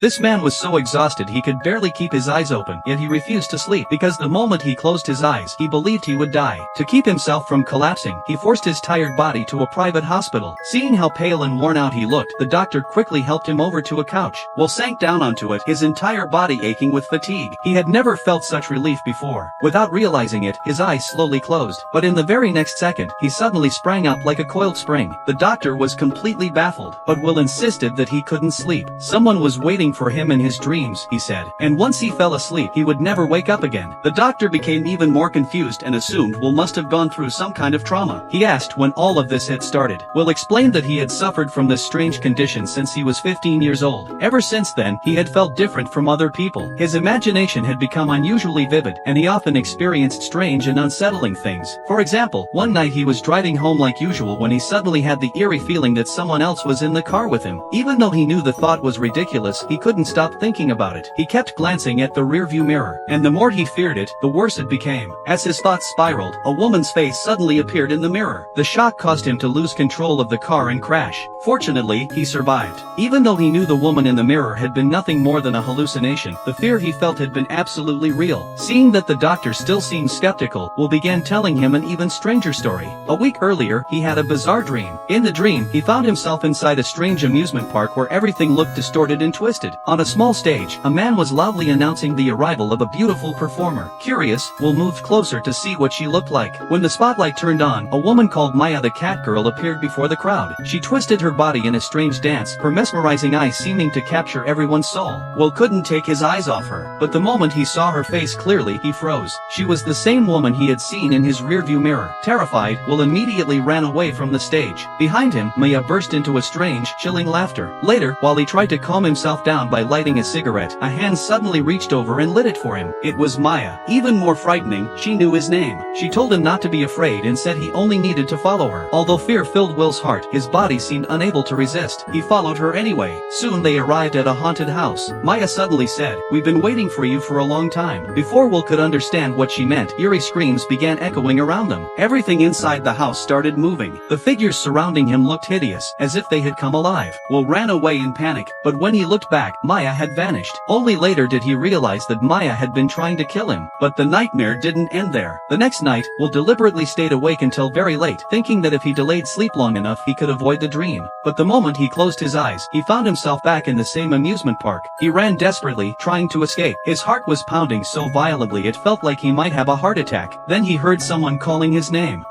This man was so exhausted he could barely keep his eyes open, yet he refused to sleep because the moment he closed his eyes, he believed he would die. To keep himself from collapsing, he forced his tired body to a private hospital. Seeing how pale and worn out he looked, the doctor quickly helped him over to a couch. Will sank down onto it, his entire body aching with fatigue. He had never felt such relief before. Without realizing it, his eyes slowly closed. But in the very next second, he suddenly sprang up like a coiled spring. The doctor was completely baffled, but Will insisted that he couldn't sleep. Someone was waiting for him in his dreams, he said, and once he fell asleep, he would never wake up again. The doctor became even more confused and assumed Will must have gone through some kind of trauma. He asked when all of this had started. Will explained that he had suffered from this strange condition since he was 15 years old. Ever since then, he had felt different from other people. His imagination had become unusually vivid, and he often experienced strange and unsettling things. For example, one night he was driving home like usual when he suddenly had the eerie feeling that someone else was in the car with him. Even though he knew the thought was ridiculous, he couldn't stop thinking about it. He kept glancing at the rearview mirror, and the more he feared it, the worse it became. As his thoughts spiraled, a woman's face suddenly appeared in the mirror. The shock caused him to lose control of the car and crash. Fortunately, he survived. Even though he knew the woman in the mirror had been nothing more than a hallucination, the fear he felt had been absolutely real. Seeing that the doctor still seemed skeptical, Will began telling him an even stranger story. A week earlier, he had a bizarre dream. In the dream, he found himself inside a strange amusement park where everything looked distorted and twisted. On a small stage, a man was loudly announcing the arrival of a beautiful performer. Curious, Will moved closer to see what she looked like. When the spotlight turned on, a woman called Maya the cat girl appeared before the crowd. She twisted her body in a strange dance, her mesmerizing eyes seeming to capture everyone's soul. Will couldn't take his eyes off her, but the moment he saw her face clearly, he froze. She was the same woman he had seen in his rearview mirror. Terrified, Will immediately ran away from the stage. Behind him, Maya burst into a strange, chilling laughter. Later, while he tried to calm himself down by lighting a cigarette, a hand suddenly reached over and lit it for him. It was Maya. Even more frightening, she knew his name. She told him not to be afraid and said he only needed to follow her. Although fear filled Will's heart, his body seemed unable to resist. He followed her anyway. Soon they arrived at a haunted house. Maya suddenly said, "We've been waiting for you for a long time." Before Will could understand what she meant, eerie screams began echoing around them. Everything inside the house started moving. The figures surrounding him looked hideous, as if they had come alive. Will ran away in panic, but when he looked back, Maya had vanished. Only later did he realize that Maya had been trying to kill him. But the nightmare didn't end there. The next night, Will deliberately stayed awake until very late, thinking that if he delayed sleep long enough he could avoid the dream. But the moment he closed his eyes, he found himself back in the same amusement park. He ran desperately, trying to escape. His heart was pounding so violently it felt like he might have a heart attack. Then he heard someone calling his name.